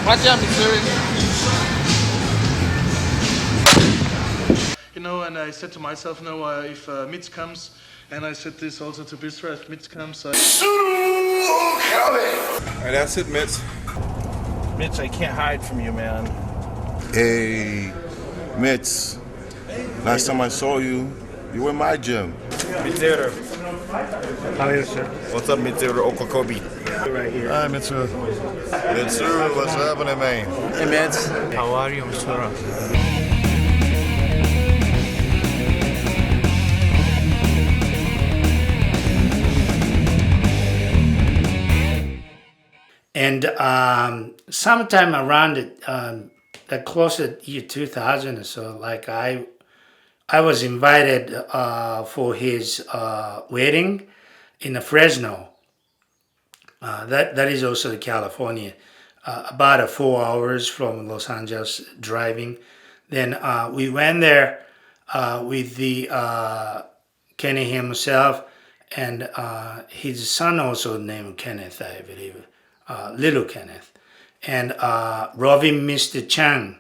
Watch out, Missouri. And I said to myself, if Mitch comes, and I said this also to Bistra, if Mitch comes, Okabe. Hey, that's it, Mitch. Mitch, I can't hide from you, man. Hey, Mitch. Last time I saw you, you were in my gym. Mitsuru. How are you, sir? What's up, Mitsuru? Okabe. Right here. Hi, Mitsu. Mitsu, what's happening, man? Hey, Mitch. How are you, Mitsuru? And sometime around the closer year 2000 or so, like I was invited for his wedding in Fresno. That is also California, about 4 hours from Los Angeles driving. Then we went there with the Kenny himself and his son also named Kenneth, I believe. Little Kenneth, and Robin Mr. Chang.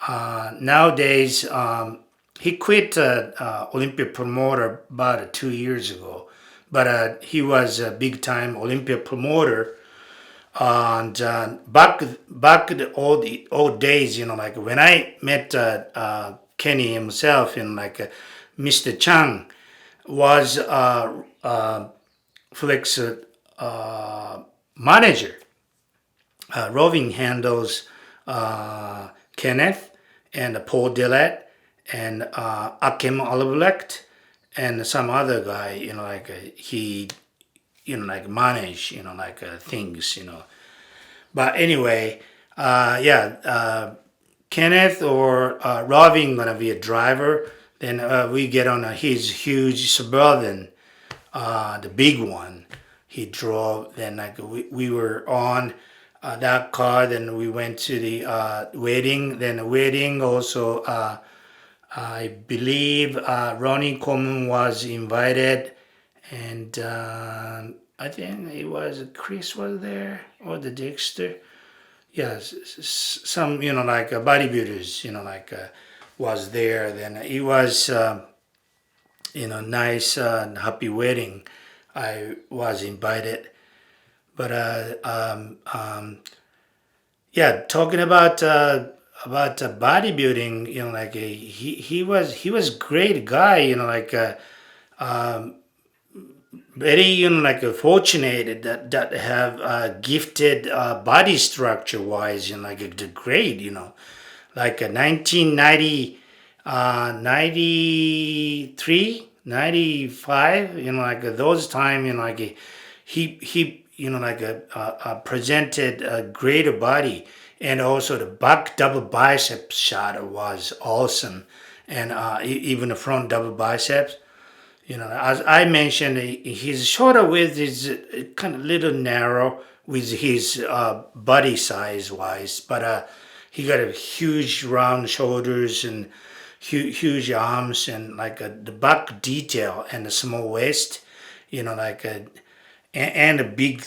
Nowadays, he quit Olympia promoter about 2 years ago, but he was a big time Olympia promoter. And back the old days, like when I met Kenny himself and Mr. Chang was Flex manager. Roving handles Kenneth and Paul Dillett and Akim Olivlect and some other guy, he, manage, things, But anyway, Kenneth or Roving gonna be a driver. Then we get on his huge Suburban, the big one. He drove. Then we were on that car. Then we went to the wedding. Then the wedding also, I believe Ronnie Coleman was invited, and I think it was Chris was there or the Dexter. Yes, some bodybuilders was there. Then it was nice and happy wedding. I was invited, but talking about bodybuilding, he was great guy, very fortunate that have gifted body structure wise, the great, 1990, 93. 95, those time, he presented a greater body, and also the back double bicep shot was awesome, and even the front double biceps, as I mentioned, his shoulder width is kind of little narrow with his body size wise, but he got a huge round shoulders and huge arms and the back detail and the small waist, and the big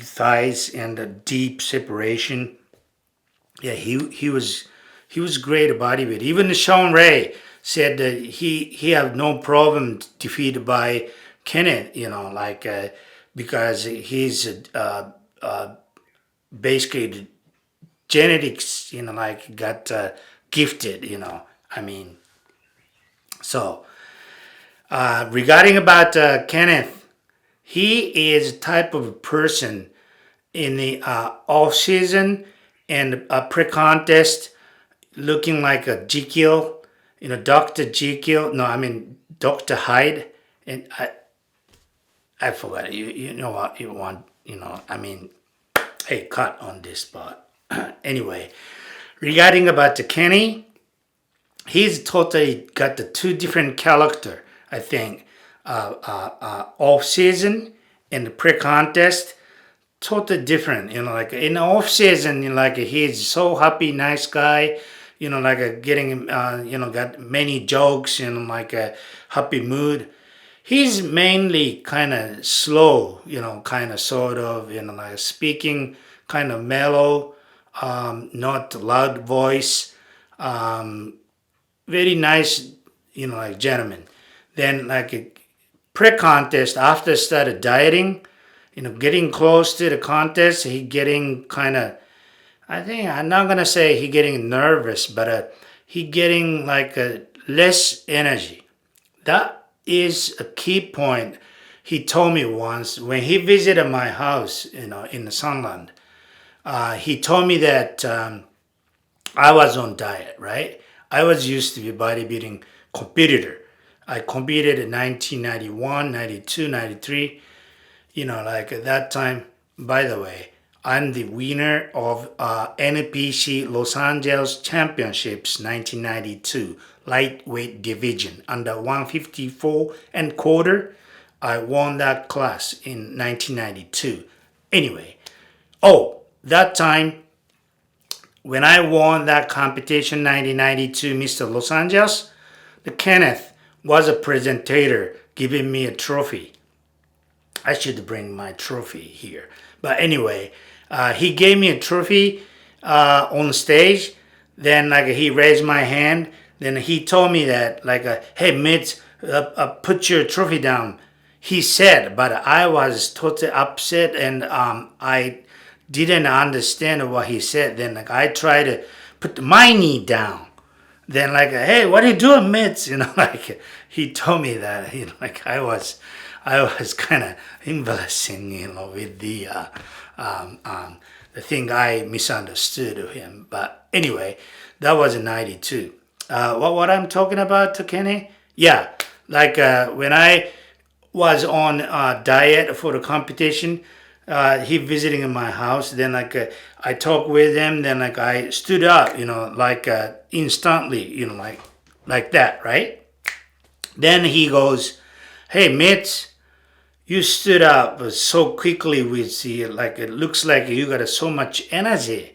thighs and the deep separation. Yeah, he was great bodybuilder. Even Sean Ray said that he had no problem defeated by Kenneth, because he's basically the genetics, got gifted, So, regarding about Kenneth, he is type of person in the off season and pre-contest, looking like a Jekyll, Dr. Jekyll. No, I mean Dr. Hyde, and I forgot. You know what you want. Hey, cut on this part. Anyway, regarding about the Kenny. He's totally got the two different character, I think. Off season and the pre-contest, totally different. In the off season, he's so happy, nice guy. Getting got many jokes and a happy mood. He's mainly kind of slow, kind of sort of, speaking kind of mellow. not loud voice, very nice, like gentleman. Then like pre-contest, after started dieting, getting close to the contest, he getting kind of, I think I'm not gonna say he getting nervous, but he getting like less energy. That is a key point. He told me once when he visited my house, in the Sunland. He told me that I was on diet, right? I was used to be bodybuilding competitor. I competed in 1991, 92, 93. Like at that time, by the way, I'm the winner of NPC Los Angeles Championships 1992 lightweight division under 154 and quarter. I won that class in 1992. Anyway, that time when I won that competition 1992 Mr. Los Angeles, the Kenneth was a presenter giving me a trophy. I should bring my trophy here. But anyway, he gave me a trophy on stage. Then like he raised my hand. Then he told me that like, hey Mitch, put your trophy down. He said, but I was totally upset and I didn't understand what he said. Then like I tried to put my knee down. Then like, hey, what are you doing, Mitch? Like he told me that, like I was kind of embarrassing, with the thing I misunderstood him. But anyway, that was in '92. What I'm talking about, Kenny? Yeah, like when I was on diet for the competition, he visiting in my house. Then like I talked with him. Then like I stood up, like instantly, like that, right? Then he goes, "Hey, Mitch, you stood up so quickly with the, like it looks like you got so much energy."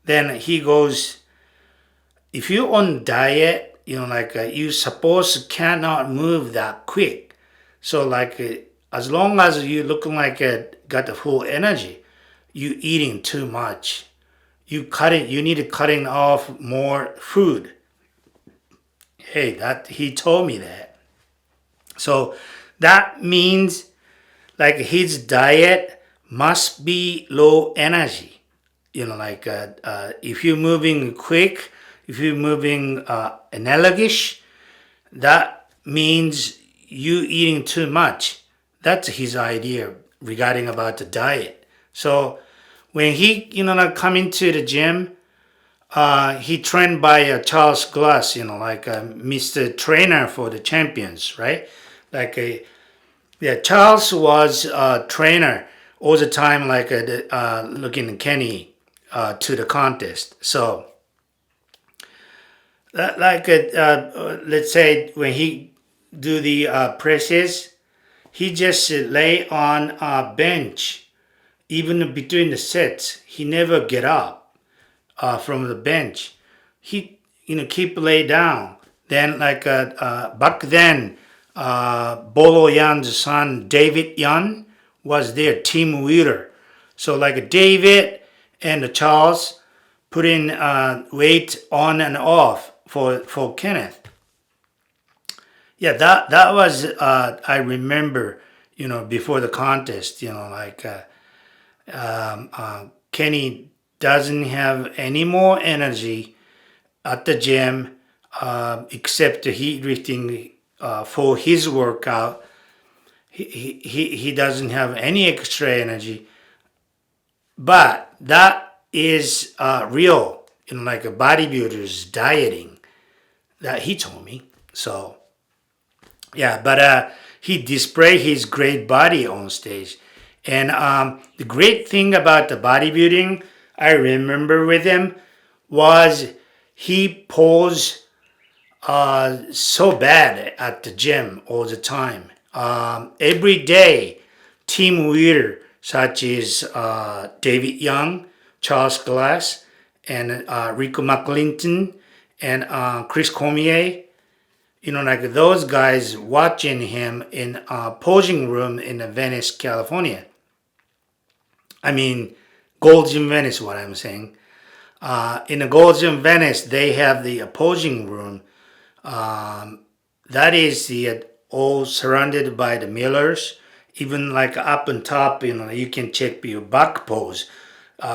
Then he goes, if you're on diet, like you suppose cannot move that quick. So like as long as you looking like got the full energy, you eating too much. You need to cutting off more food. Hey, that he told me that. So that means like his diet must be low energy. Like if you're moving quick, if you're moving analogous, that means you eating too much. That's his idea regarding about the diet. So when he, like coming to the gym, he trained by Charles Glass, like Mr. Trainer for the champions, right? Like Charles was a trainer all the time, like looking Kenny to the contest. So, like let's say when he do the presses, he just lay on a bench, even between the sets. He never get up from the bench. He keep lay down. Then like back then. Bolo Yan's son, David Yan, was their team leader. So like David and Charles put in weight on and off for Kenneth. Yeah, that was, I remember, before the contest, like Kenny doesn't have any more energy at the gym except the heat lifting for his workout. He doesn't have any extra energy, but that is real, like a bodybuilder's dieting that he told me. So yeah, but he displayed his great body on stage. And the great thing about the bodybuilding I remember with him was he posed so bad at the gym all the time. Every day, team leader such as David Young, Charles Glass, and Rico McClinton, and Chris Cormier, like those guys watching him in a posing room in Venice, California. I mean, Gold Gym Venice, what I'm saying. In the Gold Gym Venice, they have the opposing room. That is the all surrounded by the mirrors. Even like up on top, you can check your back pose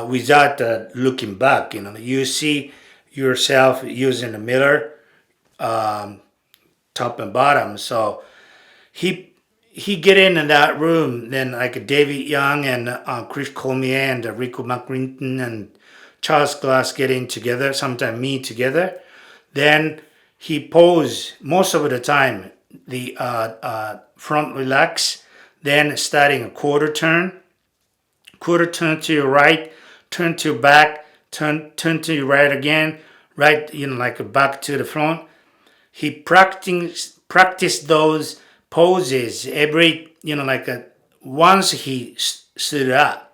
without looking back. You see yourself using the mirror, top and bottom. So he get in that room. Then like David Young and Chris Cormier and Rico McClinton and Charles Glass get in together. Sometimes me together. Then he pose most of the time the front relax. Then starting a quarter turn to your right, turn to your back, turn to your right again, right, like back to the front. He practice those poses every, once he stood up.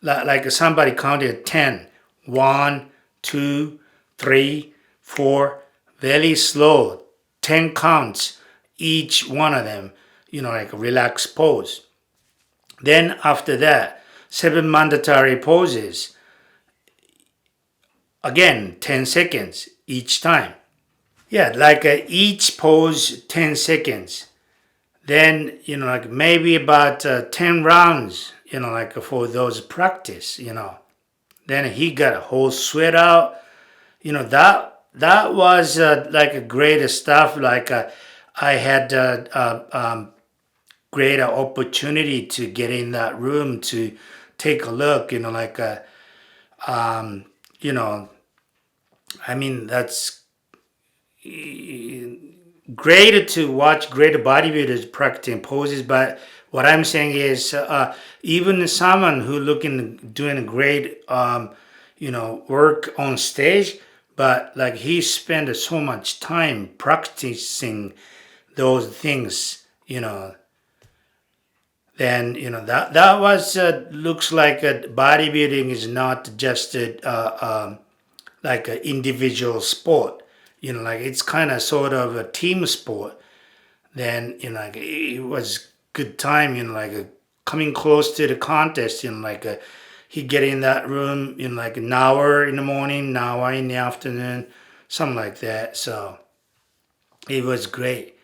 Like somebody counted 10. 1, 2, 3, 4, very slow. 10 counts, each one of them, like a relaxed pose. Then after that, 7 mandatory poses. Again, 10 seconds each time. Yeah, like each pose 10 seconds. Then, like maybe about 10 rounds, like for those practice, Then he got a whole sweat out. That was like a great stuff. Like I had great opportunity to get in that room to take a look. That's great to watch great bodybuilders practicing poses. But what I'm saying is, even someone who doing great, work on stage, but like he spent so much time practicing those things, then that was looks like bodybuilding is not just like an individual sport. Like it's kind of sort of a team sport. Then like it was good time. Coming close to the contest. He get in that room in like an hour in the morning, an hour in the afternoon, something like that. So it was great.